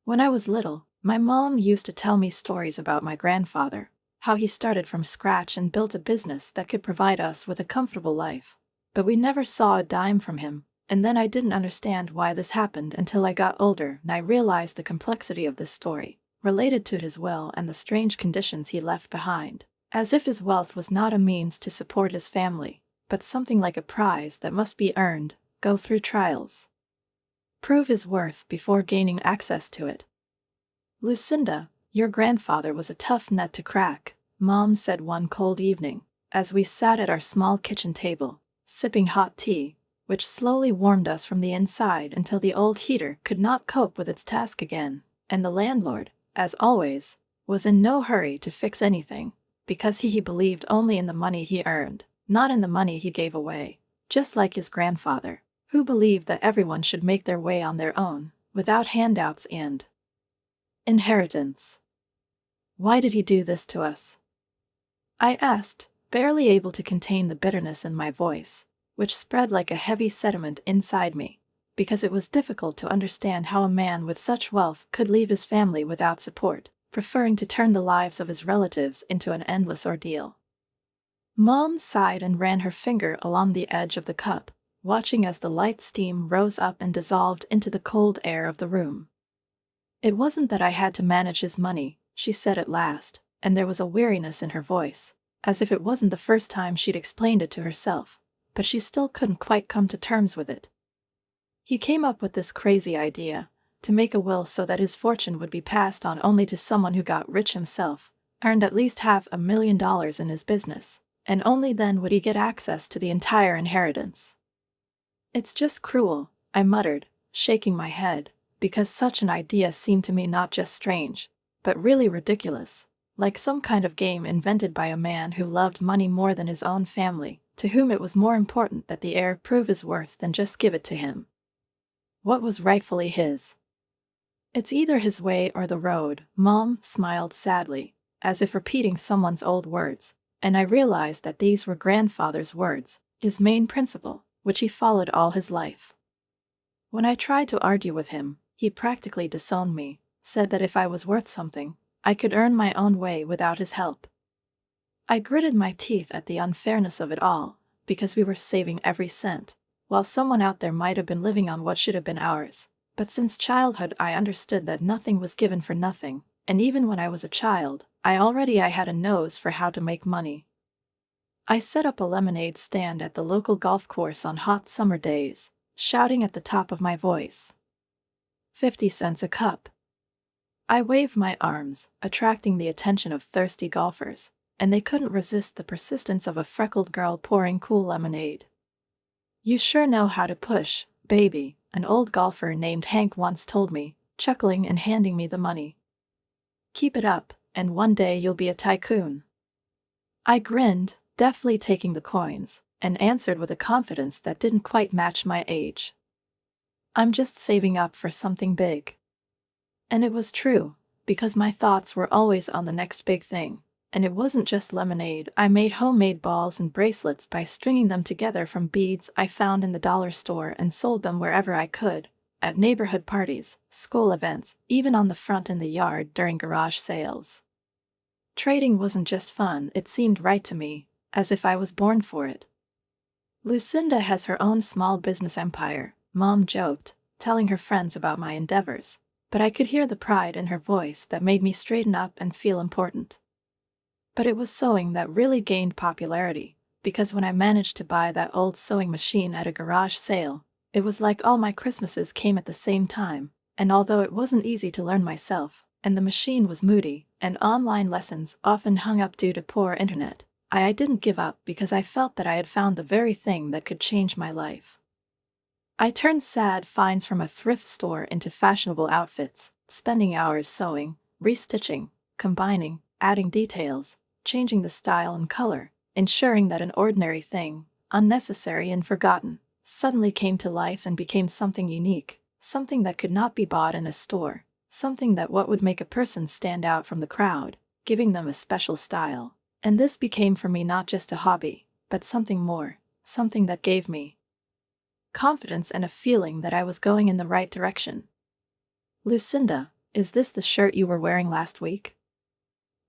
When I was little, my mom used to tell me stories about my grandfather, how he started from scratch and built a business that could provide us with a comfortable life. But we never saw a dime from him, and then I didn't understand why this happened until I got older and I realized the complexity of this story, related to his will and the strange conditions he left behind, as if his wealth was not a means to support his family, but something like a prize that must be earned, go through trials, prove his worth before gaining access to it. Lucinda, your grandfather was a tough nut to crack, Mom said one cold evening, as we sat at our small kitchen table, sipping hot tea, which slowly warmed us from the inside until the old heater could not cope with its task again, and the landlord, as always, was in no hurry to fix anything, because he believed only in the money he earned, not in the money he gave away, just like his grandfather, who believed that everyone should make their way on their own, without handouts and inheritance. Why did he do this to us? I asked, barely able to contain the bitterness in my voice, which spread like a heavy sediment inside me, because it was difficult to understand how a man with such wealth could leave his family without support, preferring to turn the lives of his relatives into an endless ordeal. Mom sighed and ran her finger along the edge of the cup, watching as the light steam rose up and dissolved into the cold air of the room. It wasn't that I had to manage his money, she said at last, and there was a weariness in her voice, as if it wasn't the first time she'd explained it to herself, but she still couldn't quite come to terms with it. He came up with this crazy idea, to make a will so that his fortune would be passed on only to someone who got rich himself, earned at least $500,000 in his business, and only then would he get access to the entire inheritance. It's just cruel, I muttered, shaking my head, because such an idea seemed to me not just strange, but really ridiculous, like some kind of game invented by a man who loved money more than his own family, to whom it was more important that the heir prove his worth than just give it to him. What was rightfully his? It's either his way or the road, Mom smiled sadly, as if repeating someone's old words, and I realized that these were grandfather's words, his main principle, which he followed all his life. When I tried to argue with him, he practically disowned me, said that if I was worth something, I could earn my own way without his help. I gritted my teeth at the unfairness of it all, because we were saving every cent, while someone out there might have been living on what should have been ours. But since childhood I understood that nothing was given for nothing, and even when I was a child, I had a nose for how to make money. I set up a lemonade stand at the local golf course on hot summer days, shouting at the top of my voice, 50 cents a cup. I waved my arms, attracting the attention of thirsty golfers, and they couldn't resist the persistence of a freckled girl pouring cool lemonade. You sure know how to push, baby, an old golfer named Hank once told me, chuckling and handing me the money. Keep it up, and one day you'll be a tycoon. I grinned, deftly taking the coins, and answered with a confidence that didn't quite match my age. I'm just saving up for something big. And it was true, because my thoughts were always on the next big thing, and it wasn't just lemonade. I made homemade balls and bracelets by stringing them together from beads I found in the dollar store and sold them wherever I could, at neighborhood parties, school events, even on the front in the yard during garage sales. Trading wasn't just fun, it seemed right to me, as if I was born for it. Lucinda has her own small business empire, Mom joked, telling her friends about my endeavors, but I could hear the pride in her voice that made me straighten up and feel important. But it was sewing that really gained popularity, because when I managed to buy that old sewing machine at a garage sale, it was like all my Christmases came at the same time, and although it wasn't easy to learn myself, and the machine was moody, and online lessons often hung up due to poor internet, I didn't give up because I felt that I had found the very thing that could change my life. I turned sad finds from a thrift store into fashionable outfits, spending hours sewing, restitching, combining, adding details, changing the style and color, ensuring that an ordinary thing, unnecessary and forgotten, suddenly came to life and became something unique, something that could not be bought in a store, something that would make a person stand out from the crowd, giving them a special style. And this became for me not just a hobby, but something more, something that gave me confidence and a feeling that I was going in the right direction. Lucinda, Is this the shirt you were wearing last week?"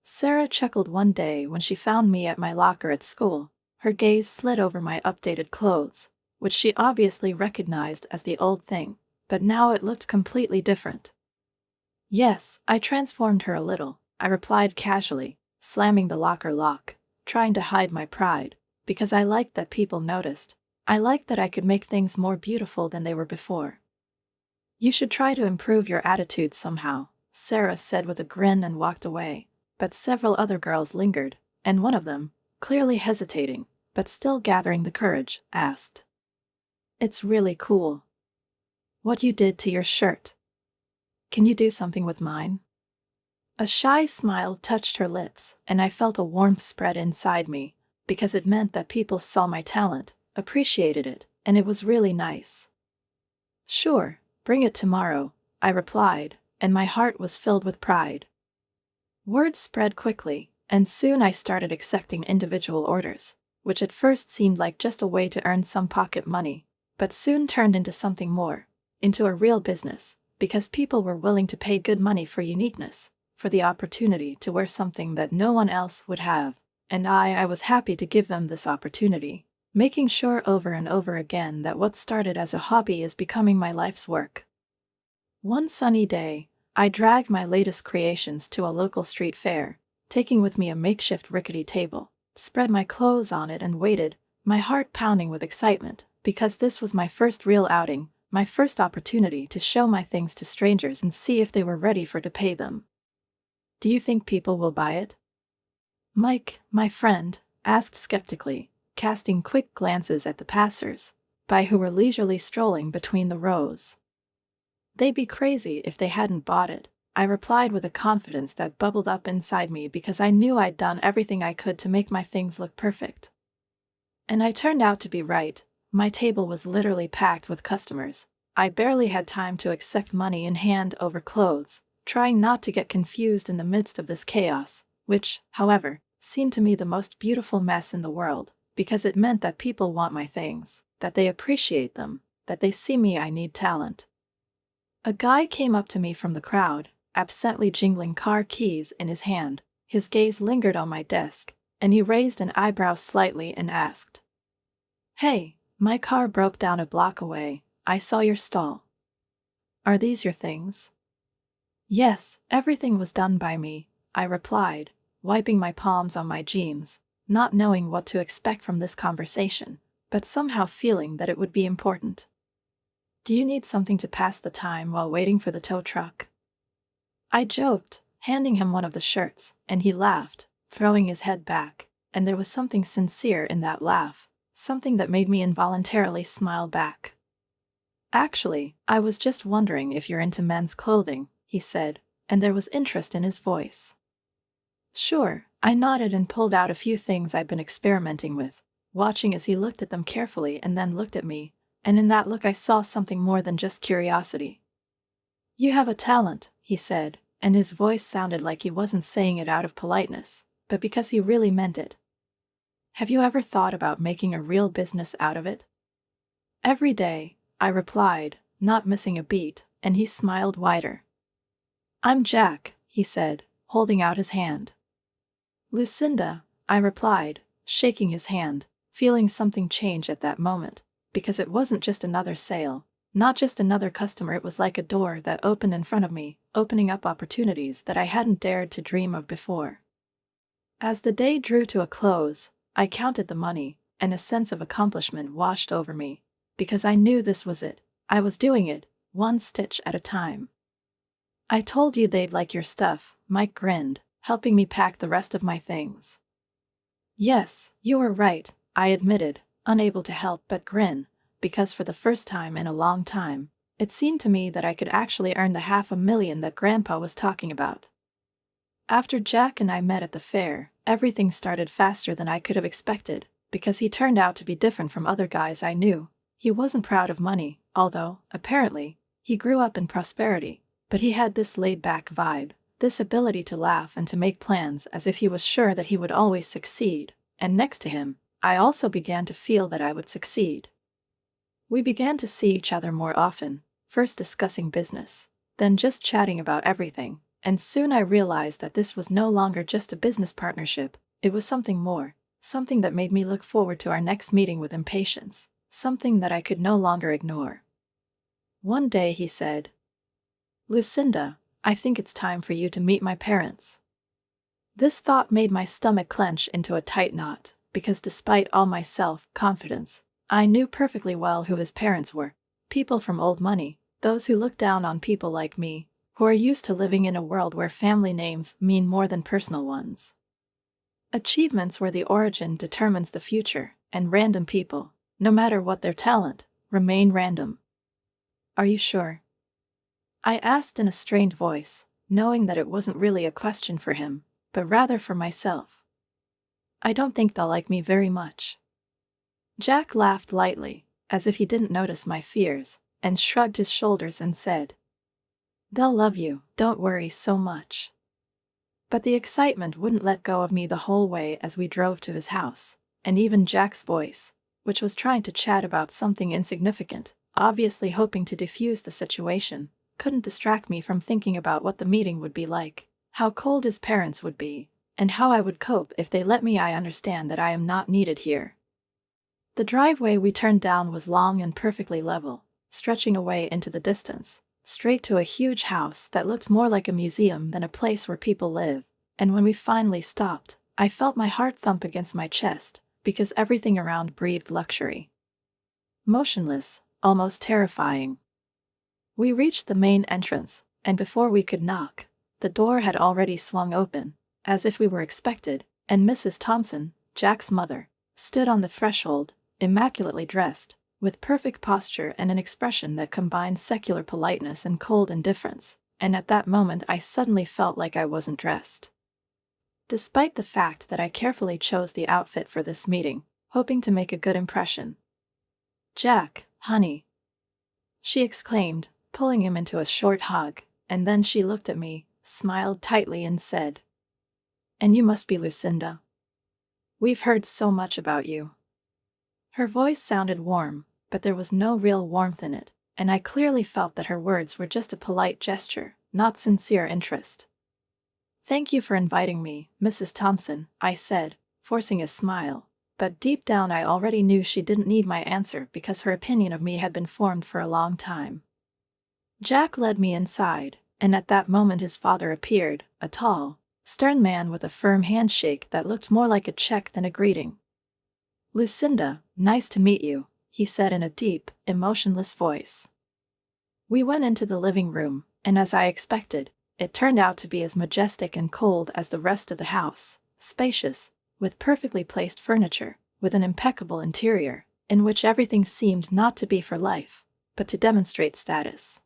Sarah chuckled one day when she found me at my locker at school. Her gaze slid over my updated clothes, which she obviously recognized as the old thing, but now it looked completely different. "Yes, I transformed her a little," I replied casually, slamming the locker lock, trying to hide my pride, because I liked that people noticed. I liked that I could make things more beautiful than they were before. "You should try to improve your attitude somehow," Sarah said with a grin and walked away, but several other girls lingered, and one of them, clearly hesitating, but still gathering the courage, asked, "It's really cool. What you did to your shirt. Can you do something with mine?" A shy smile touched her lips, and I felt a warmth spread inside me, because it meant that people saw my talent, appreciated it, and it was really nice. "Sure, bring it tomorrow," I replied, and my heart was filled with pride. Word spread quickly, and soon I started accepting individual orders, which at first seemed like just a way to earn some pocket money, but soon turned into something more, into a real business, because people were willing to pay good money for uniqueness, for the opportunity to wear something that no one else would have, and I was happy to give them this opportunity, making sure over and over again that what started as a hobby is becoming my life's work. One sunny day, I dragged my latest creations to a local street fair, taking with me a makeshift rickety table, spread my clothes on it and waited, my heart pounding with excitement, because this was my first real outing, my first opportunity to show my things to strangers and see if they were ready for to pay them. "Do you think people will buy it?" Mike, my friend, asked skeptically, casting quick glances at the passers-by who were leisurely strolling between the rows. "They'd be crazy if they hadn't bought it," I replied with a confidence that bubbled up inside me because I knew I'd done everything I could to make my things look perfect. And I turned out to be right. My table was literally packed with customers. I barely had time to accept money in hand over clothes, trying not to get confused in the midst of this chaos, which, however, seemed to me the most beautiful mess in the world, because it meant that people want my things, that they appreciate them, that they see me I need talent. A guy came up to me from the crowd, absently jingling car keys in his hand. His gaze lingered on my desk, and he raised an eyebrow slightly and asked, "Hey, my car broke down a block away. I saw your stall. Are these your things?" "Yes, everything was done by me," I replied, wiping my palms on my jeans, not knowing what to expect from this conversation, but somehow feeling that it would be important. "Do you need something to pass the time while waiting for the tow truck?" I joked, handing him one of the shirts, and he laughed, throwing his head back, and there was something sincere in that laugh, something that made me involuntarily smile back. "Actually, I was just wondering if you're into men's clothing," he said, and there was interest in his voice. "Sure," I nodded and pulled out a few things I'd been experimenting with, watching as he looked at them carefully and then looked at me, and in that look I saw something more than just curiosity. "You have a talent," he said, and his voice sounded like he wasn't saying it out of politeness, but because he really meant it. "Have you ever thought about making a real business out of it?" "Every day," I replied, not missing a beat, and he smiled wider. "I'm Jack," he said, holding out his hand. "Lucinda," I replied, shaking his hand, feeling something change at that moment, because it wasn't just another sale, not just another customer. It was like a door that opened in front of me, opening up opportunities that I hadn't dared to dream of before. As the day drew to a close, I counted the money, and a sense of accomplishment washed over me, because I knew this was it. I was doing it, one stitch at a time. "I told you they'd like your stuff," Mike grinned, helping me pack the rest of my things. "Yes, you were right," I admitted, unable to help but grin, because for the first time in a long time, it seemed to me that I could actually earn the $500,000 that Grandpa was talking about. After Jack and I met at the fair, everything started faster than I could have expected, because he turned out to be different from other guys I knew. He wasn't proud of money, although, apparently, he grew up in prosperity, but he had this laid-back vibe, this ability to laugh and to make plans as if he was sure that he would always succeed, and next to him, I also began to feel that I would succeed. We began to see each other more often, first discussing business, then just chatting about everything, and soon I realized that this was no longer just a business partnership, it was something more, something that made me look forward to our next meeting with impatience, something that I could no longer ignore. One day he said, "Lucinda, I think it's time for you to meet my parents." This thought made my stomach clench into a tight knot, because despite all my self-confidence, I knew perfectly well who his parents were, people from old money, those who look down on people like me, who are used to living in a world where family names mean more than personal ones. Achievements where the origin determines the future, and random people, no matter what their talent, remain random. "Are you sure?" I asked in a strained voice, knowing that it wasn't really a question for him, but rather for myself. "I don't think they'll like me very much." Jack laughed lightly, as if he didn't notice my fears, and shrugged his shoulders and said, "They'll love you, don't worry so much." But the excitement wouldn't let go of me the whole way as we drove to his house, and even Jack's voice, which was trying to chat about something insignificant, obviously hoping to defuse the situation, couldn't distract me from thinking about what the meeting would be like, how cold his parents would be, and how I would cope if they let me. I understand that I am not needed here. The driveway we turned down was long and perfectly level, stretching away into the distance, straight to a huge house that looked more like a museum than a place where people live, and when we finally stopped, I felt my heart thump against my chest, because everything around breathed luxury. Motionless, almost terrifying. We reached the main entrance, and before we could knock, the door had already swung open, as if we were expected, and Mrs. Thompson, Jack's mother, stood on the threshold, immaculately dressed, with perfect posture and an expression that combined secular politeness and cold indifference, and at that moment I suddenly felt like I wasn't dressed. Despite the fact that I carefully chose the outfit for this meeting, hoping to make a good impression. "Jack, honey," she exclaimed, pulling him into a short hug, and then she looked at me, smiled tightly and said, "And you must be Lucinda. We've heard so much about you." Her voice sounded warm, but there was no real warmth in it, and I clearly felt that her words were just a polite gesture, not sincere interest. "Thank you for inviting me, Mrs. Thompson," I said, forcing a smile, but deep down I already knew she didn't need my answer because her opinion of me had been formed for a long time. Jack led me inside, and at that moment his father appeared, a tall, stern man with a firm handshake that looked more like a check than a greeting. "Lucinda, nice to meet you," he said in a deep, emotionless voice. We went into the living room, and as I expected, it turned out to be as majestic and cold as the rest of the house, spacious, with perfectly placed furniture, with an impeccable interior, in which everything seemed not to be for life, but to demonstrate status.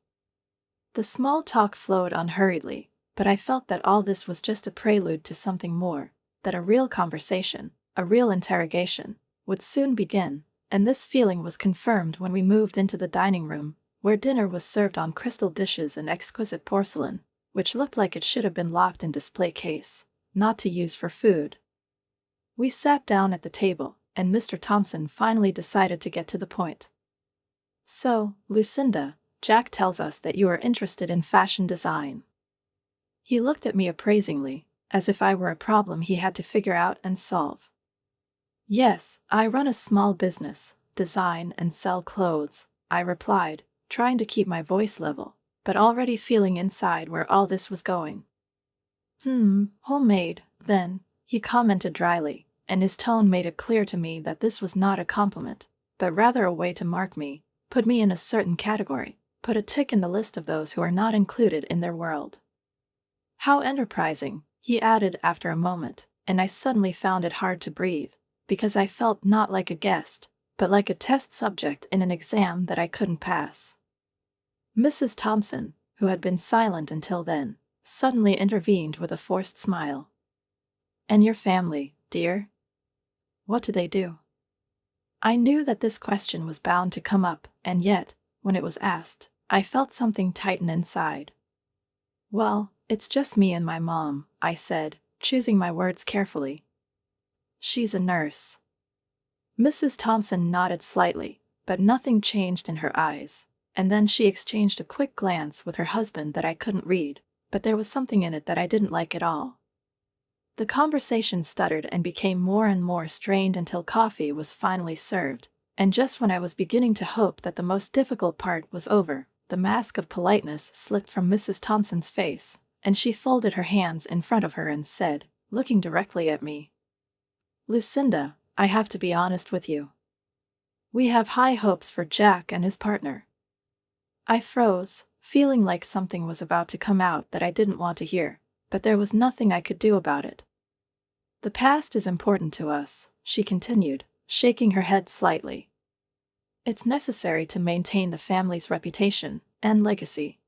The small talk flowed unhurriedly, but I felt that all this was just a prelude to something more, that a real conversation, a real interrogation, would soon begin, and this feeling was confirmed when we moved into the dining room, where dinner was served on crystal dishes and exquisite porcelain, which looked like it should have been locked in display case, not to use for food. We sat down at the table, and Mr. Thompson finally decided to get to the point. "So, Lucinda, Jack tells us that you are interested in fashion design." He looked at me appraisingly, as if I were a problem he had to figure out and solve. "Yes, I run a small business, design and sell clothes," I replied, trying to keep my voice level, but already feeling inside where all this was going. Homemade, then," he commented dryly, and his tone made it clear to me that this was not a compliment, but rather a way to mark me, put me in a certain category, put a tick in the list of those who are not included in their world. "How enterprising," he added after a moment, and I suddenly found it hard to breathe, because I felt not like a guest, but like a test subject in an exam that I couldn't pass. Mrs. Thompson, who had been silent until then, suddenly intervened with a forced smile. "And your family, dear? What do they do?" I knew that this question was bound to come up, and yet, when it was asked, I felt something tighten inside. "Well, it's just me and my mom," I said, choosing my words carefully. "She's a nurse." Mrs. Thompson nodded slightly, but nothing changed in her eyes, and then she exchanged a quick glance with her husband that I couldn't read, but there was something in it that I didn't like at all. The conversation stuttered and became more and more strained until coffee was finally served, and just when I was beginning to hope that the most difficult part was over, the mask of politeness slipped from Mrs. Thompson's face, and she folded her hands in front of her and said, looking directly at me, "Lucinda, I have to be honest with you. We have high hopes for Jack and his partner." I froze, feeling like something was about to come out that I didn't want to hear, but there was nothing I could do about it. "The past is important to us," she continued, shaking her head slightly. "It's necessary to maintain the family's reputation and legacy."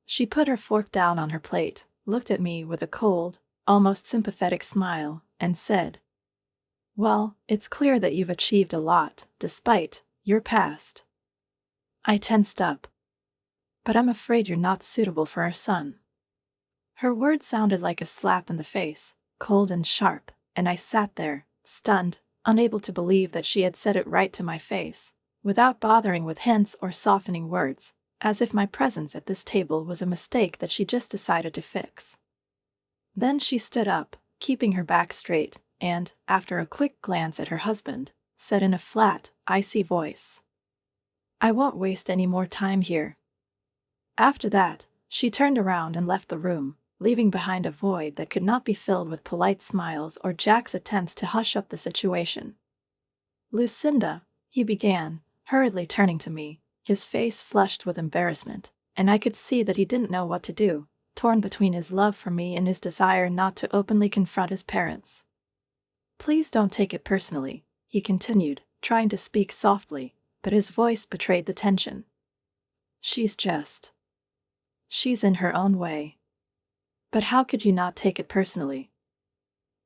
She put her fork down on her plate, looked at me with a cold, almost sympathetic smile, and said, "Well, it's clear that you've achieved a lot, despite your past." I tensed up. "But I'm afraid you're not suitable for our son." Her words sounded like a slap in the face, cold and sharp, and I sat there, stunned, unable to believe that she had said it right to my face, without bothering with hints or softening words, as if my presence at this table was a mistake that she just decided to fix. Then she stood up, keeping her back straight, and, after a quick glance at her husband, said in a flat, icy voice, "I won't waste any more time here." After that, she turned around and left the room, leaving behind a void that could not be filled with polite smiles or Jack's attempts to hush up the situation. "Lucinda," he began, hurriedly turning to me, his face flushed with embarrassment, and I could see that he didn't know what to do, torn between his love for me and his desire not to openly confront his parents. "Please don't take it personally," he continued, trying to speak softly, but his voice betrayed the tension. She's in her own way." "But how could you not take it personally?"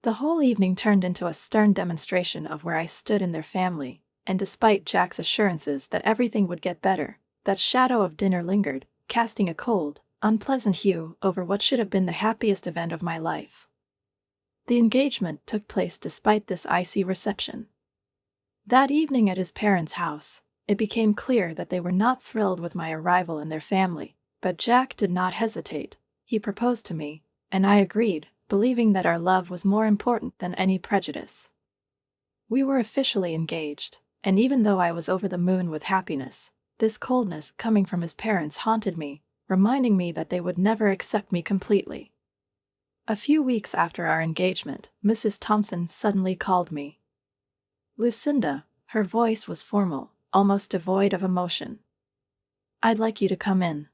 The whole evening turned into a stern demonstration of where I stood in their family, and despite Jack's assurances that everything would get better, that shadow of dinner lingered, casting a cold, unpleasant hue over what should have been the happiest event of my life. The engagement took place despite this icy reception. That evening at his parents' house, it became clear that they were not thrilled with my arrival in their family, but Jack did not hesitate. He proposed to me, and I agreed, believing that our love was more important than any prejudice. We were officially engaged, and even though I was over the moon with happiness, this coldness coming from his parents haunted me, reminding me that they would never accept me completely. A few weeks after our engagement, Mrs. Thompson suddenly called me. "Lucinda," her voice was formal, almost devoid of emotion. "I'd like you to come in.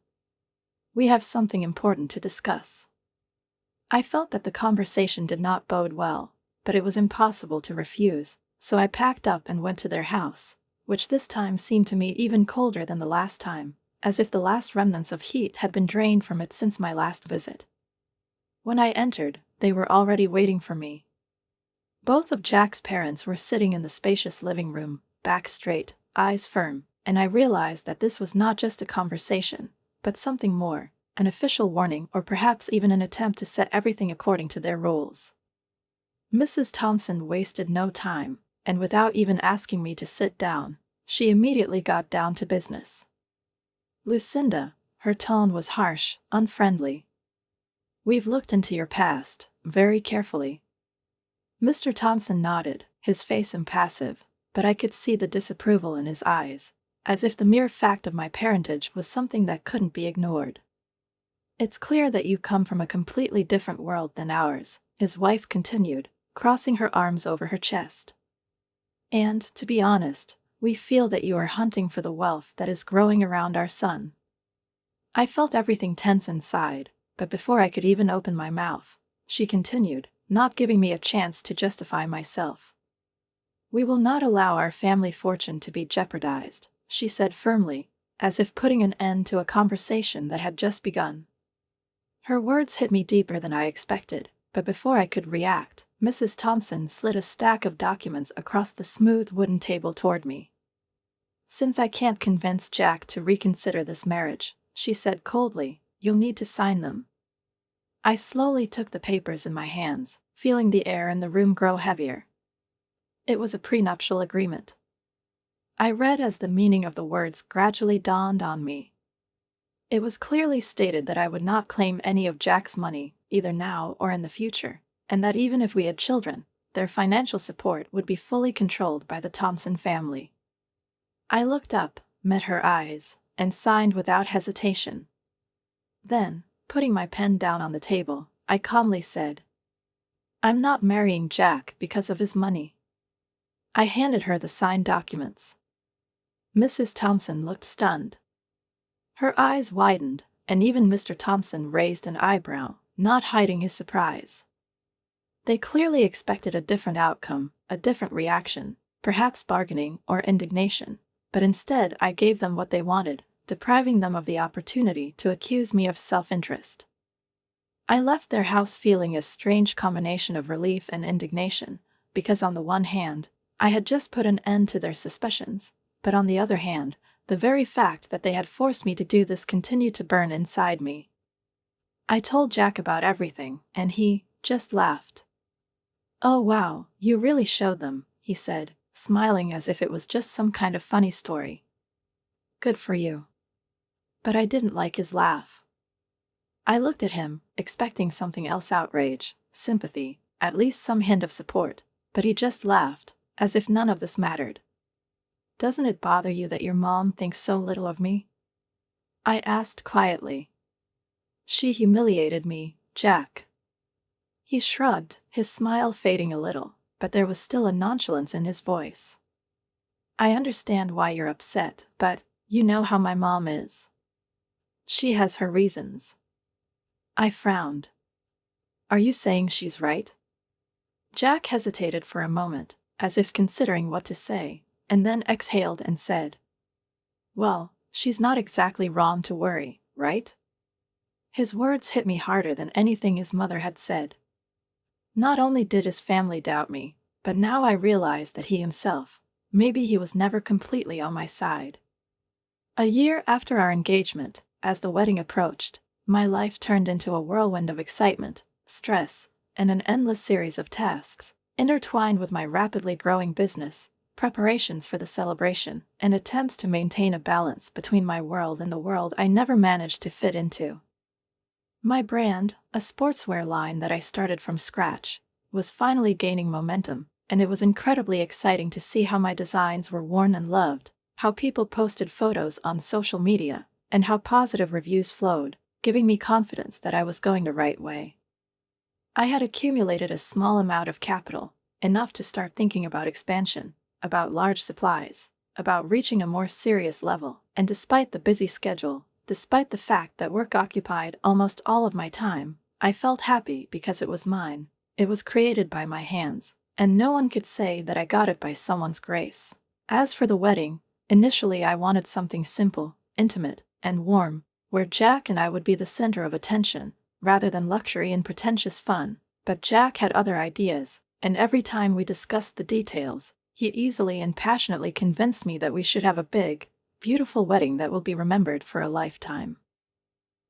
We have something important to discuss." I felt that the conversation did not bode well, but it was impossible to refuse, so I packed up and went to their house, which this time seemed to me even colder than the last time, as if the last remnants of heat had been drained from it since my last visit. When I entered, they were already waiting for me. Both of Jack's parents were sitting in the spacious living room, back straight, eyes firm, and I realized that this was not just a conversation, but something more, an official warning or perhaps even an attempt to set everything according to their rules. Mrs. Thompson wasted no time, and without even asking me to sit down, she immediately got down to business. "Lucinda," her tone was harsh, unfriendly. "We've looked into your past, very carefully." Mr. Thompson nodded, his face impassive, but I could see the disapproval in his eyes, as if the mere fact of my parentage was something that couldn't be ignored. "It's clear that you come from a completely different world than ours," his wife continued, crossing her arms over her chest. "And, to be honest, we feel that you are hunting for the wealth that is growing around our son." I felt everything tense inside, but before I could even open my mouth, she continued, not giving me a chance to justify myself. "We will not allow our family fortune to be jeopardized," she said firmly, as if putting an end to a conversation that had just begun. Her words hit me deeper than I expected, but before I could react, Mrs. Thompson slid a stack of documents across the smooth wooden table toward me. "Since I can't convince Jack to reconsider this marriage," she said coldly, "you'll need to sign them." I slowly took the papers in my hands, feeling the air in the room grow heavier. It was a prenuptial agreement. I read as the meaning of the words gradually dawned on me. It was clearly stated that I would not claim any of Jack's money, either now or in the future, and that even if we had children, their financial support would be fully controlled by the Thompson family. I looked up, met her eyes, and signed without hesitation. Then, putting my pen down on the table, I calmly said, "I'm not marrying Jack because of his money." I handed her the signed documents. Mrs. Thompson looked stunned. Her eyes widened, and even Mr. Thompson raised an eyebrow, not hiding his surprise. They clearly expected a different outcome, a different reaction, perhaps bargaining or indignation, but instead I gave them what they wanted, depriving them of the opportunity to accuse me of self-interest. I left their house feeling a strange combination of relief and indignation, because on the one hand, I had just put an end to their suspicions, but on the other hand, the very fact that they had forced me to do this continued to burn inside me. I told Jack about everything, and he just laughed. "Oh wow, you really showed them," he said, smiling as if it was just some kind of funny story. "Good for you." But I didn't like his laugh. I looked at him, expecting something else: outrage, sympathy, at least some hint of support, but he just laughed, as if none of this mattered. "Doesn't it bother you that your mom thinks so little of me?" I asked quietly. "She humiliated me, Jack." He shrugged, his smile fading a little, but there was still a nonchalance in his voice. "I understand why you're upset, but you know how my mom is. She has her reasons." I frowned. "Are you saying she's right?" Jack hesitated for a moment, as if considering what to say, and then exhaled and said, "Well, she's not exactly wrong to worry, right?" His words hit me harder than anything his mother had said. Not only did his family doubt me, but now I realized that he himself, maybe he was never completely on my side. A year after our engagement, as the wedding approached, my life turned into a whirlwind of excitement, stress, and an endless series of tasks, intertwined with my rapidly growing business, preparations for the celebration, and attempts to maintain a balance between my world and the world I never managed to fit into. My brand, a sportswear line that I started from scratch, was finally gaining momentum, and it was incredibly exciting to see how my designs were worn and loved, how people posted photos on social media, and how positive reviews flowed, giving me confidence that I was going the right way. I had accumulated a small amount of capital, enough to start thinking about expansion, about large supplies, about reaching a more serious level, and despite the busy schedule, despite the fact that work occupied almost all of my time, I felt happy because it was mine. It was created by my hands, and no one could say that I got it by someone's grace. As for the wedding, initially I wanted something simple, intimate, and warm, where Jack and I would be the center of attention, rather than luxury and pretentious fun. But Jack had other ideas, and every time we discussed the details, he easily and passionately convinced me that we should have a big, beautiful wedding that will be remembered for a lifetime.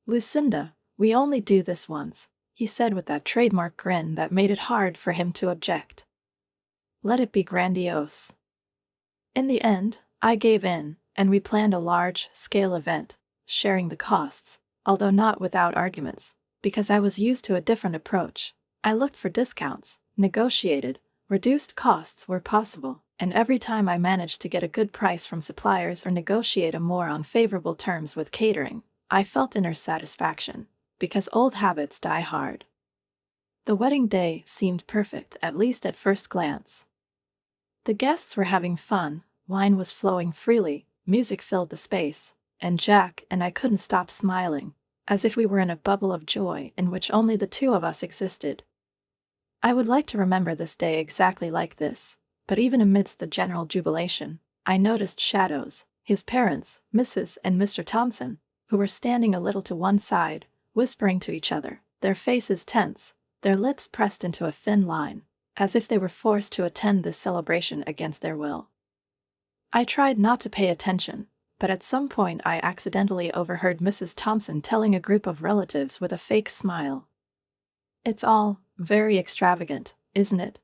"Lucinda, we only do this once," he said with that trademark grin that made it hard for him to object. "Let it be grandiose." In the end, I gave in, and we planned a large-scale event, sharing the costs, although not without arguments, because I was used to a different approach. I looked for discounts, negotiated, reduced costs where possible, and every time I managed to get a good price from suppliers or negotiate a more on favorable terms with catering, I felt inner satisfaction, because old habits die hard. The wedding day seemed perfect, at least at first glance. The guests were having fun, wine was flowing freely, music filled the space, and Jack and I couldn't stop smiling, as if we were in a bubble of joy in which only the two of us existed. I would like to remember this day exactly like this, but even amidst the general jubilation, I noticed shadows: his parents, Mrs. and Mr. Thompson, who were standing a little to one side, whispering to each other, their faces tense, their lips pressed into a thin line, as if they were forced to attend this celebration against their will. I tried not to pay attention, but at some point I accidentally overheard Mrs. Thompson telling a group of relatives with a fake smile, "It's all very extravagant, isn't it?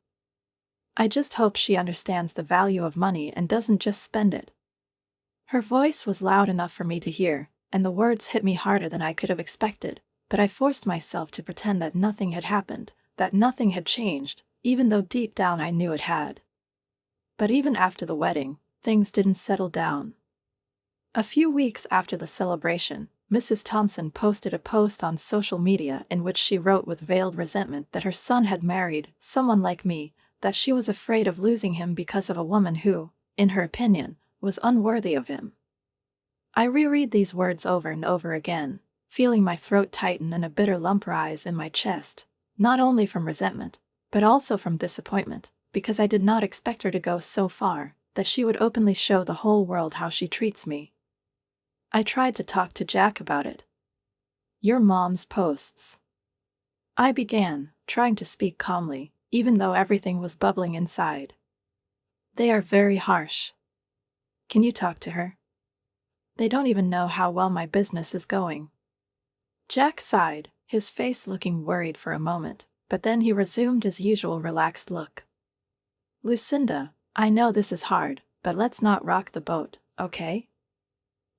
I just hope she understands the value of money and doesn't just spend it, Her voice was loud enough for me to hear, and the words hit me harder than I could have expected, but I forced myself to pretend that nothing had happened, that nothing had changed, even though deep down I knew it had. But even after the wedding, things didn't settle down. A few weeks after the celebration, Mrs. Thompson posted a post on social media in which she wrote with veiled resentment that her son had married someone like me, that she was afraid of losing him because of a woman who, in her opinion, was unworthy of him. I reread these words over and over again, feeling my throat tighten and a bitter lump rise in my chest, not only from resentment, but also from disappointment, because I did not expect her to go so far, that she would openly show the whole world how she treats me. I tried to talk to Jack about it. "Your mom's posts," I began, trying to speak calmly, even though everything was bubbling inside. "They are very harsh. Can you talk to her? They don't even know how well my business is going." Jack sighed, his face looking worried for a moment, but then he resumed his usual relaxed look. "Lucinda, I know this is hard, but let's not rock the boat, okay?"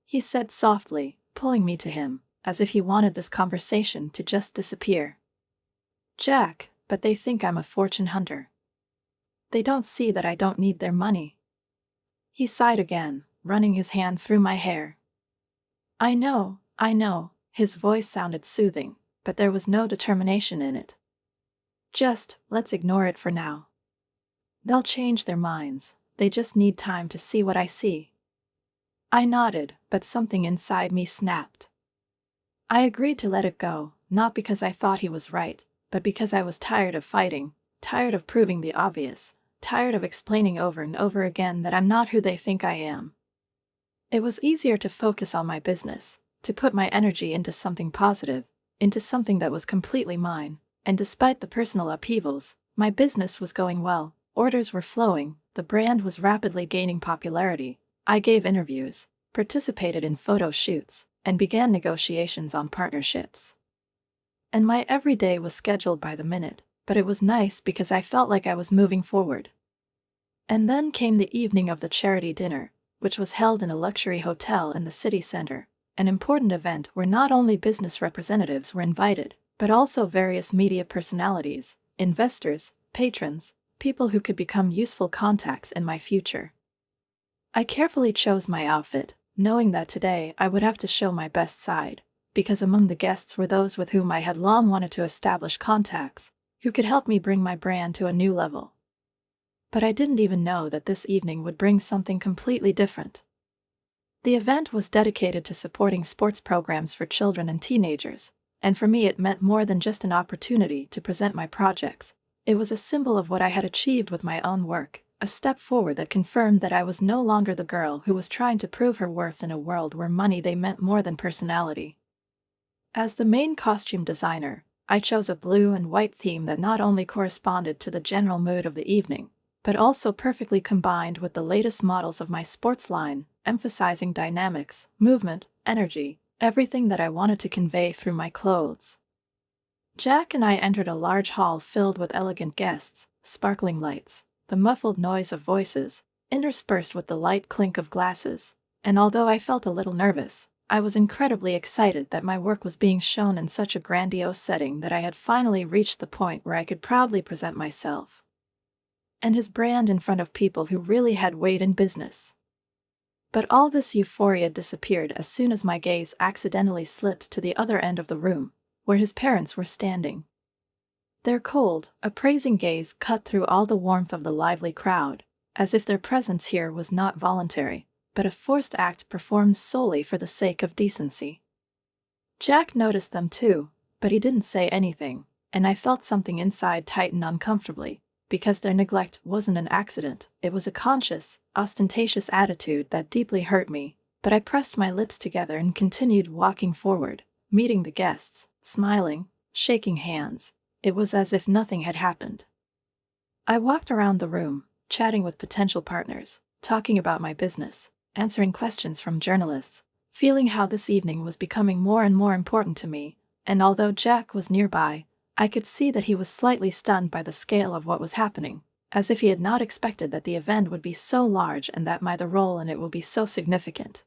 he said softly, pulling me to him, as if he wanted this conversation to just disappear. "Jack, but they think I'm a fortune hunter. They don't see that I don't need their money." He sighed again, running his hand through my hair. I know," his voice sounded soothing, but there was no determination in it. "Just, let's ignore it for now. They'll change their minds, they just need time to see what I see." I nodded, but something inside me snapped. I agreed to let it go, not because I thought he was right, but because I was tired of fighting, tired of proving the obvious, tired of explaining over and over again that I'm not who they think I am. It was easier to focus on my business, to put my energy into something positive, into something that was completely mine, and despite the personal upheavals, my business was going well, orders were flowing, the brand was rapidly gaining popularity. I gave interviews, participated in photo shoots, and began negotiations on partnerships. And my everyday was scheduled by the minute, but it was nice because I felt like I was moving forward. And then came the evening of the charity dinner, which was held in a luxury hotel in the city center, an important event where not only business representatives were invited, but also various media personalities, investors, patrons, people who could become useful contacts in my future. I carefully chose my outfit, knowing that today I would have to show my best side, because among the guests were those with whom I had long wanted to establish contacts, who could help me bring my brand to a new level. But I didn't even know that this evening would bring something completely different. The event was dedicated to supporting sports programs for children and teenagers, and for me it meant more than just an opportunity to present my projects. It was a symbol of what I had achieved with my own work, a step forward that confirmed that I was no longer the girl who was trying to prove her worth in a world where money they meant more than personality. As the main costume designer, I chose a blue and white theme that not only corresponded to the general mood of the evening, but also perfectly combined with the latest models of my sports line, emphasizing dynamics, movement, energy, everything that I wanted to convey through my clothes. Jack and I entered a large hall filled with elegant guests, sparkling lights, the muffled noise of voices, interspersed with the light clink of glasses, and although I felt a little nervous, I was incredibly excited that my work was being shown in such a grandiose setting that I had finally reached the point where I could proudly present myself and his brand in front of people who really had weight in business. But all this euphoria disappeared as soon as my gaze accidentally slipped to the other end of the room, where his parents were standing. Their cold, appraising gaze cut through all the warmth of the lively crowd, as if their presence here was not voluntary, but a forced act performed solely for the sake of decency. Jack noticed them too, but he didn't say anything, and I felt something inside tighten uncomfortably, because their neglect wasn't an accident, it was a conscious, ostentatious attitude that deeply hurt me, but I pressed my lips together and continued walking forward, meeting the guests, smiling, shaking hands. It was as if nothing had happened. I walked around the room, chatting with potential partners, talking about my business, answering questions from journalists, feeling how this evening was becoming more and more important to me, and although Jack was nearby, I could see that he was slightly stunned by the scale of what was happening, as if he had not expected that the event would be so large and that my role in it will be so significant.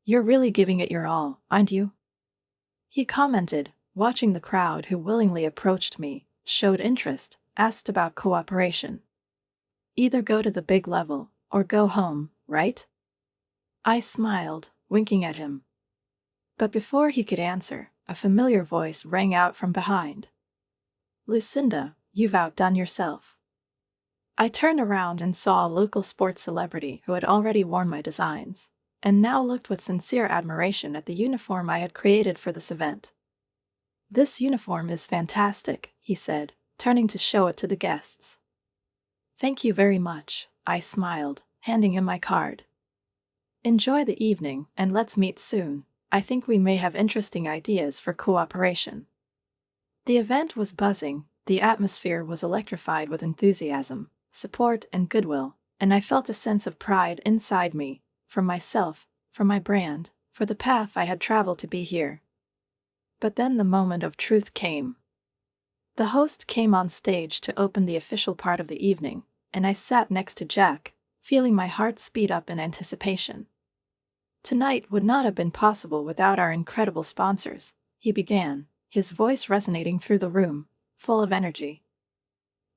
"You're really giving it your all, aren't you?" he commented, watching the crowd who willingly approached me, showed interest, asked about cooperation. "Either go to the big level, or go home, right?" I smiled, winking at him. But before he could answer, a familiar voice rang out from behind. "Lucinda, you've outdone yourself." I turned around and saw a local sports celebrity who had already worn my designs, and now looked with sincere admiration at the uniform I had created for this event. "This uniform is fantastic," he said, turning to show it to the guests. "Thank you very much," I smiled, handing him my card. "Enjoy the evening, and let's meet soon. I think we may have interesting ideas for cooperation." The event was buzzing, the atmosphere was electrified with enthusiasm, support, and goodwill, and I felt a sense of pride inside me, for myself, for my brand, for the path I had traveled to be here. But then the moment of truth came. The host came on stage to open the official part of the evening, and I sat next to Jack, feeling my heart speed up in anticipation. "Tonight would not have been possible without our incredible sponsors," he began, his voice resonating through the room, full of energy.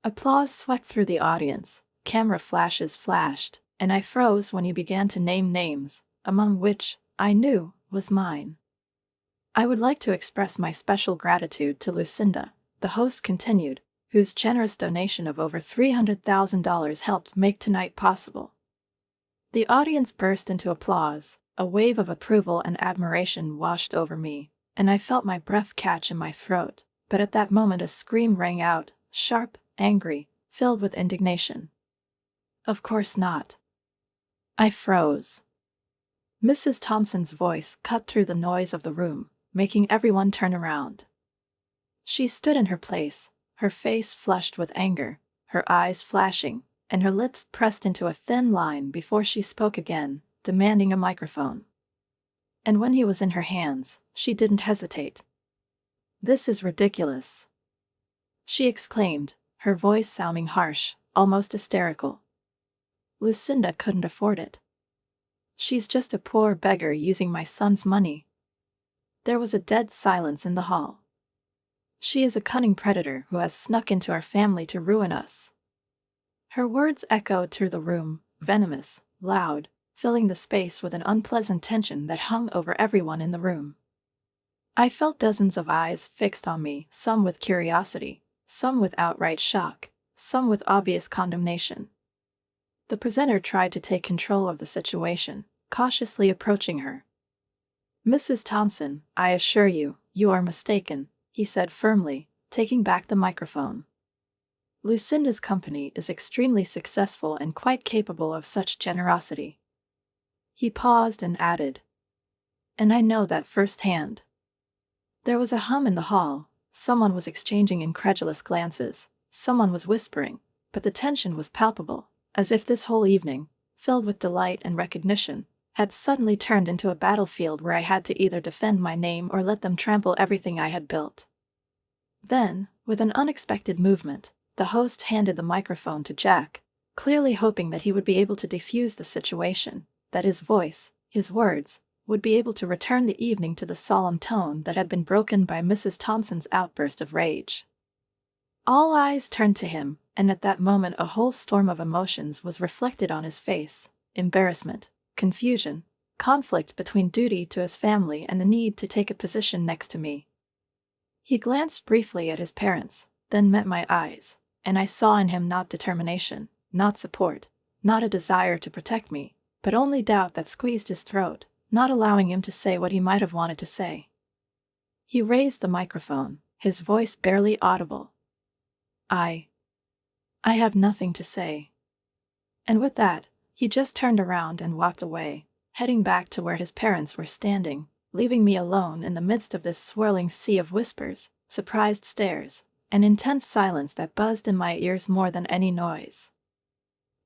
Applause swept through the audience, camera flashes flashed, and I froze when he began to name names, among which, I knew, was mine. "I would like to express my special gratitude to Lucinda," the host continued, whose generous donation of over $300,000 helped make tonight possible. The audience burst into applause, a wave of approval and admiration washed over me, and I felt my breath catch in my throat, but at that moment a scream rang out, sharp, angry, filled with indignation. "Of course not." I froze. Mrs. Thompson's voice cut through the noise of the room, making everyone turn around. She stood in her place, her face flushed with anger, her eyes flashing, and her lips pressed into a thin line before she spoke again, demanding a microphone. And when he was in her hands, she didn't hesitate. "This is ridiculous," she exclaimed, her voice sounding harsh, almost hysterical. "Lucinda couldn't afford it. She's just a poor beggar using my son's money." There was a dead silence in the hall. "She is a cunning predator who has snuck into our family to ruin us." Her words echoed through the room, venomous, loud, filling the space with an unpleasant tension that hung over everyone in the room. I felt dozens of eyes fixed on me, some with curiosity, some with outright shock, some with obvious condemnation. The presenter tried to take control of the situation, cautiously approaching her. "Mrs. Thompson, I assure you, you are mistaken," he said firmly, taking back the microphone. "Lucinda's company is extremely successful and quite capable of such generosity." He paused and added, "And I know that firsthand." There was a hum in the hall, someone was exchanging incredulous glances, someone was whispering, but the tension was palpable, as if this whole evening, filled with delight and recognition, had suddenly turned into a battlefield where I had to either defend my name or let them trample everything I had built. Then, with an unexpected movement, the host handed the microphone to Jack, clearly hoping that he would be able to defuse the situation, that his voice, his words, would be able to return the evening to the solemn tone that had been broken by Mrs. Thompson's outburst of rage. All eyes turned to him, and at that moment a whole storm of emotions was reflected on his face: embarrassment, confusion, conflict between duty to his family and the need to take a position next to me. He glanced briefly at his parents, then met my eyes, and I saw in him not determination, not support, not a desire to protect me, but only doubt that squeezed his throat, not allowing him to say what he might have wanted to say. He raised the microphone, his voice barely audible. I have nothing to say." And with that, he just turned around and walked away, heading back to where his parents were standing, leaving me alone in the midst of this swirling sea of whispers, surprised stares, and intense silence that buzzed in my ears more than any noise.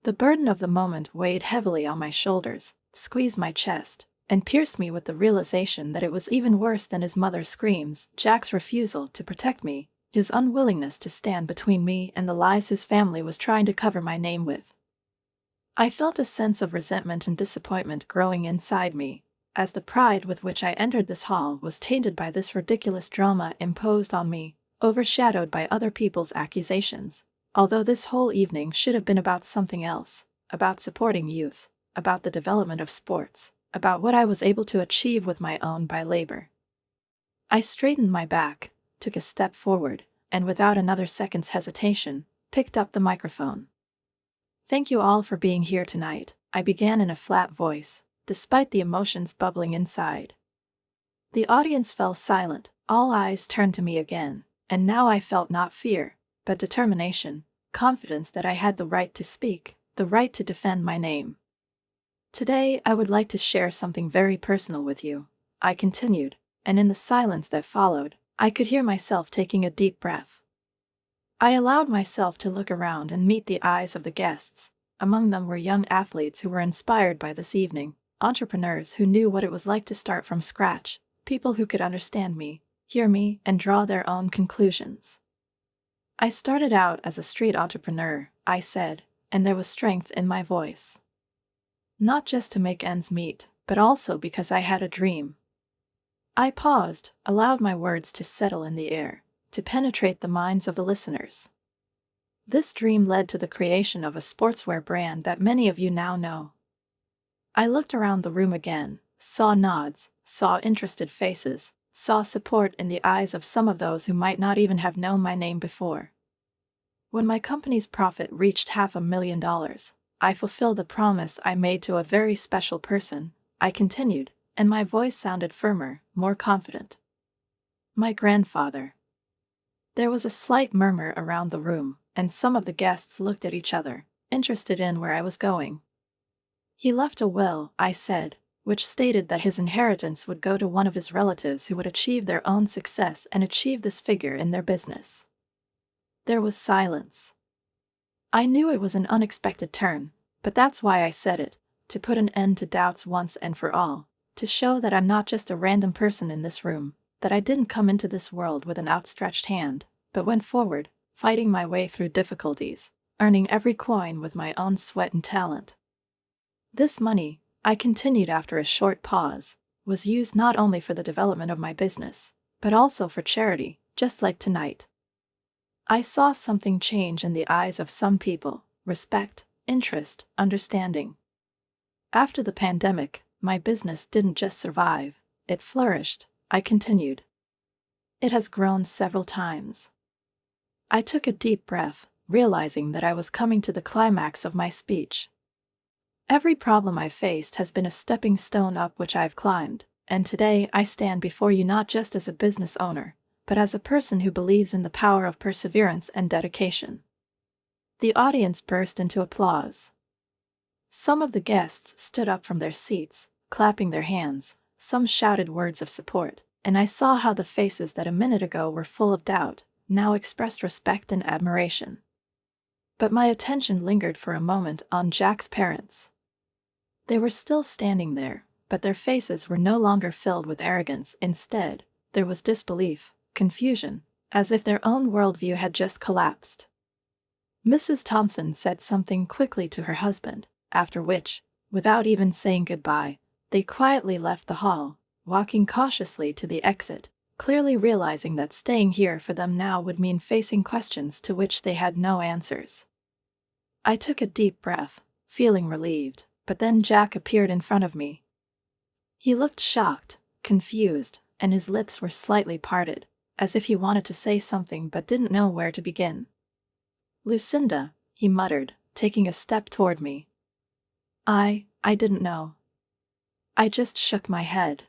The burden of the moment weighed heavily on my shoulders, squeezed my chest, and pierced me with the realization that it was even worse than his mother's screams, Jack's refusal to protect me, his unwillingness to stand between me and the lies his family was trying to cover my name with. I felt a sense of resentment and disappointment growing inside me, as the pride with which I entered this hall was tainted by this ridiculous drama imposed on me, overshadowed by other people's accusations. Although this whole evening should have been about something else, about supporting youth, about the development of sports, about what I was able to achieve with my own by labor. I straightened my back, took a step forward, and without another second's hesitation, picked up the microphone. "Thank you all for being here tonight," I began in a flat voice, despite the emotions bubbling inside. The audience fell silent, all eyes turned to me again, and now I felt not fear, but determination, confidence that I had the right to speak, the right to defend my name. "Today I would like to share something very personal with you," I continued, and in the silence that followed, I could hear myself taking a deep breath. I allowed myself to look around and meet the eyes of the guests. Among them were young athletes who were inspired by this evening, entrepreneurs who knew what it was like to start from scratch, people who could understand me, hear me, and draw their own conclusions. "I started out as a street entrepreneur," I said, and there was strength in my voice. "Not just to make ends meet, but also because I had a dream." I paused, allowed my words to settle in the air, to penetrate the minds of the listeners. This dream led to the creation of a sportswear brand that many of you now know. I looked around the room again, saw nods, saw interested faces, saw support in the eyes of some of those who might not even have known my name before. When my company's profit reached $500,000, I fulfilled a promise I made to a very special person, I continued, and my voice sounded firmer, more confident. "My grandfather." There was a slight murmur around the room, and some of the guests looked at each other, interested in where I was going. "He left a will," I said, which stated that his inheritance would go to one of his relatives who would achieve their own success and achieve this figure in their business. There was silence. I knew it was an unexpected turn, but that's why I said it, to put an end to doubts once and for all, to show that I'm not just a random person in this room, that I didn't come into this world with an outstretched hand, but went forward, fighting my way through difficulties, earning every coin with my own sweat and talent. This money, I continued after a short pause, was used not only for the development of my business, but also for charity, just like tonight. I saw something change in the eyes of some people: respect, interest, understanding. After the pandemic, my business didn't just survive, it flourished, I continued. It has grown several times. I took a deep breath, realizing that I was coming to the climax of my speech. Every problem I've faced has been a stepping stone up which I've climbed, and today I stand before you not just as a business owner, but as a person who believes in the power of perseverance and dedication. The audience burst into applause. Some of the guests stood up from their seats, clapping their hands, some shouted words of support, and I saw how the faces that a minute ago were full of doubt now expressed respect and admiration. But my attention lingered for a moment on Jack's parents. They were still standing there, but their faces were no longer filled with arrogance. Instead, there was disbelief, confusion, as if their own worldview had just collapsed. Mrs. Thompson said something quickly to her husband, after which, without even saying goodbye, they quietly left the hall, walking cautiously to the exit, clearly realizing that staying here for them now would mean facing questions to which they had no answers. I took a deep breath, feeling relieved, but then Jack appeared in front of me. He looked shocked, confused, and his lips were slightly parted, as if he wanted to say something but didn't know where to begin. "Lucinda," he muttered, taking a step toward me. I didn't know. I just shook my head.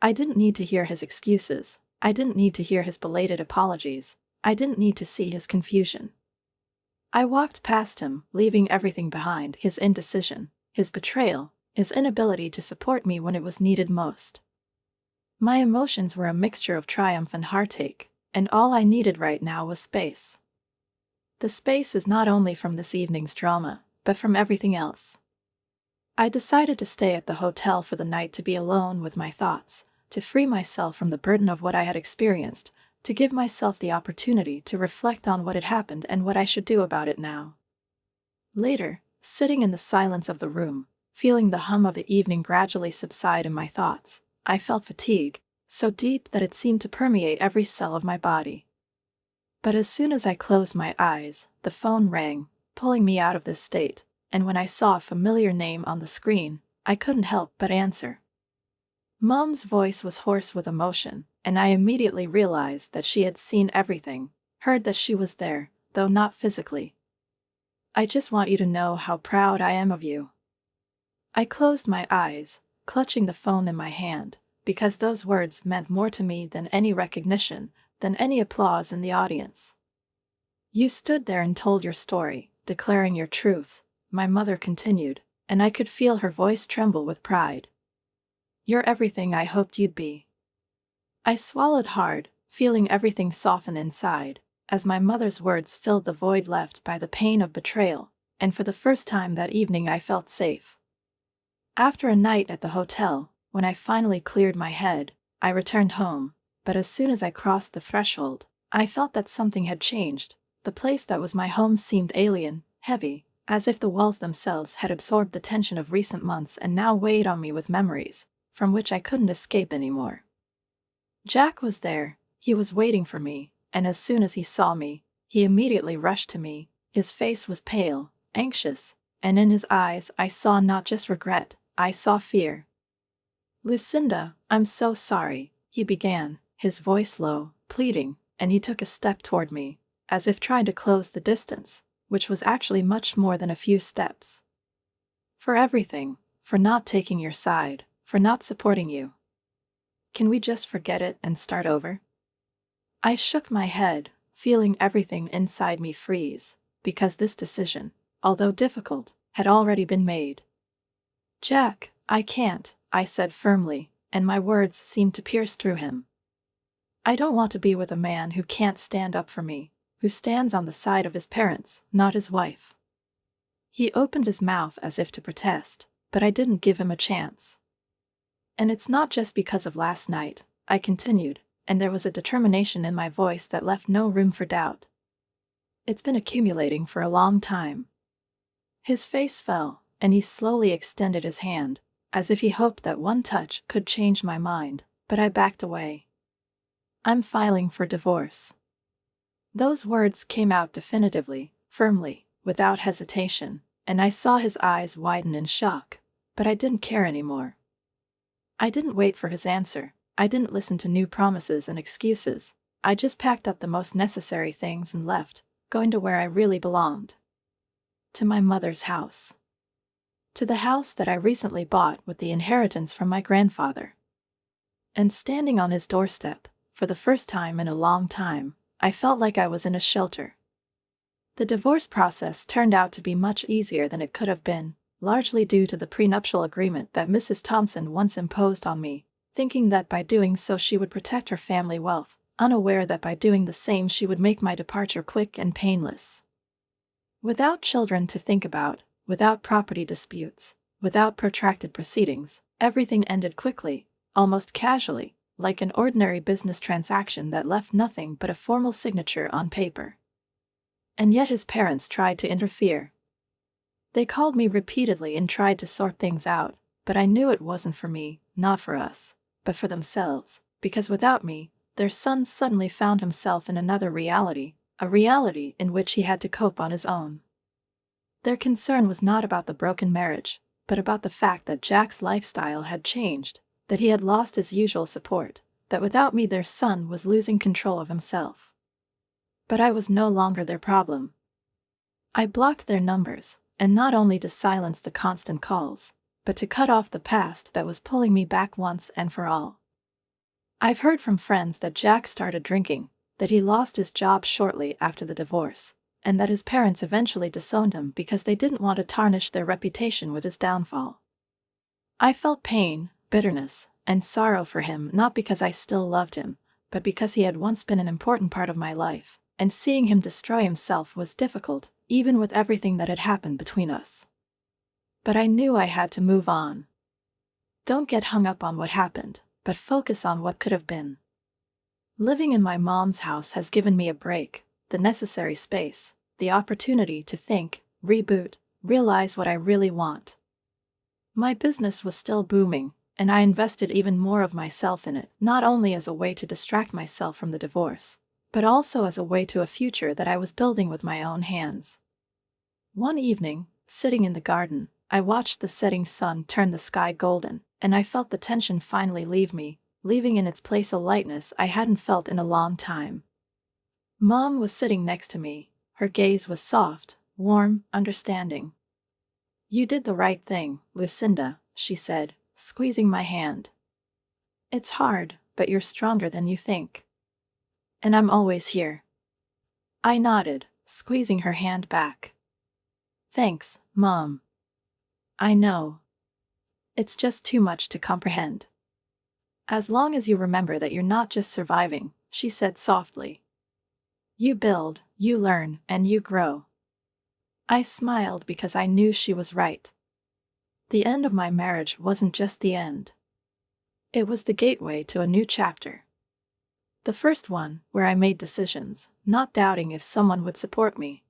I didn't need to hear his excuses. I didn't need to hear his belated apologies. I didn't need to see his confusion. I walked past him, leaving everything behind: his indecision, his betrayal, his inability to support me when it was needed most. My emotions were a mixture of triumph and heartache, and all I needed right now was space. The space is not only from this evening's drama, but from everything else. I decided to stay at the hotel for the night to be alone with my thoughts, to free myself from the burden of what I had experienced, to give myself the opportunity to reflect on what had happened and what I should do about it now. Later, sitting in the silence of the room, feeling the hum of the evening gradually subside in my thoughts, I felt fatigue, so deep that it seemed to permeate every cell of my body. But as soon as I closed my eyes, the phone rang, pulling me out of this state, and when I saw a familiar name on the screen, I couldn't help but answer. Mom's voice was hoarse with emotion, and I immediately realized that she had seen everything, heard that she was there, though not physically. "I just want you to know how proud I am of you." I closed my eyes, clutching the phone in my hand, because those words meant more to me than any recognition, than any applause in the audience. "You stood there and told your story, declaring your truth," my mother continued, and I could feel her voice tremble with pride. "You're everything I hoped you'd be." I swallowed hard, feeling everything soften inside, as my mother's words filled the void left by the pain of betrayal, and for the first time that evening I felt safe. After a night at the hotel, when I finally cleared my head, I returned home, but as soon as I crossed the threshold, I felt that something had changed. The place that was my home seemed alien, heavy, as if the walls themselves had absorbed the tension of recent months and now weighed on me with memories, from which I couldn't escape anymore. Jack was there, he was waiting for me, and as soon as he saw me, he immediately rushed to me. His face was pale, anxious, and in his eyes I saw not just regret, I saw fear. "Lucinda, I'm so sorry," he began, his voice low, pleading, and he took a step toward me, as if trying to close the distance, which was actually much more than a few steps. "For everything, for not taking your side, for not supporting you. Can we just forget it and start over?" I shook my head, feeling everything inside me freeze, because this decision, although difficult, had already been made. "Jack, I can't," I said firmly, and my words seemed to pierce through him. "I don't want to be with a man who can't stand up for me, who stands on the side of his parents, not his wife." He opened his mouth as if to protest, but I didn't give him a chance. "And it's not just because of last night," I continued, and there was a determination in my voice that left no room for doubt. "It's been accumulating for a long time." His face fell, and he slowly extended his hand, as if he hoped that one touch could change my mind, but I backed away. "I'm filing for divorce." Those words came out definitively, firmly, without hesitation, and I saw his eyes widen in shock, but I didn't care anymore. I didn't wait for his answer, I didn't listen to new promises and excuses, I just packed up the most necessary things and left, going to where I really belonged. To my mother's house. To the house that I recently bought with the inheritance from my grandfather. And standing on his doorstep, for the first time in a long time, I felt like I was in a shelter. The divorce process turned out to be much easier than it could have been, largely due to the prenuptial agreement that Mrs. Thompson once imposed on me, thinking that by doing so she would protect her family wealth, unaware that by doing the same she would make my departure quick and painless. Without children to think about, without property disputes, without protracted proceedings, everything ended quickly, almost casually, like an ordinary business transaction that left nothing but a formal signature on paper. And yet his parents tried to interfere. They called me repeatedly and tried to sort things out, but I knew it wasn't for me, not for us, but for themselves, because without me, their son suddenly found himself in another reality, a reality in which he had to cope on his own. Their concern was not about the broken marriage, but about the fact that Jack's lifestyle had changed, that he had lost his usual support, that without me their son was losing control of himself. But I was no longer their problem. I blocked their numbers, and not only to silence the constant calls, but to cut off the past that was pulling me back once and for all. I've heard from friends that Jack started drinking, that he lost his job shortly after the divorce, and that his parents eventually disowned him because they didn't want to tarnish their reputation with his downfall. I felt pain, bitterness, and sorrow for him, not because I still loved him, but because he had once been an important part of my life, and seeing him destroy himself was difficult, even with everything that had happened between us. But I knew I had to move on. Don't get hung up on what happened, but focus on what could have been. Living in my mom's house has given me a break, the necessary space, the opportunity to think, reboot, realize what I really want. My business was still booming, and I invested even more of myself in it, not only as a way to distract myself from the divorce, but also as a way to a future that I was building with my own hands. One evening, sitting in the garden, I watched the setting sun turn the sky golden, and I felt the tension finally leave me, leaving in its place a lightness I hadn't felt in a long time. Mom was sitting next to me. Her gaze was soft, warm, understanding. "You did the right thing, Lucinda," she said, squeezing my hand. "It's hard, but you're stronger than you think. And I'm always here." I nodded, squeezing her hand back. "Thanks, Mom. I know. It's just too much to comprehend." "As long as you remember that you're not just surviving," she said softly. "You build, you learn, and you grow." I smiled because I knew she was right. The end of my marriage wasn't just the end. It was the gateway to a new chapter. The first one, where I made decisions, not doubting if someone would support me.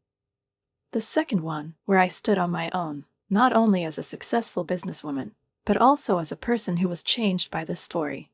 The second one, where I stood on my own, not only as a successful businesswoman, but also as a person who was changed by this story.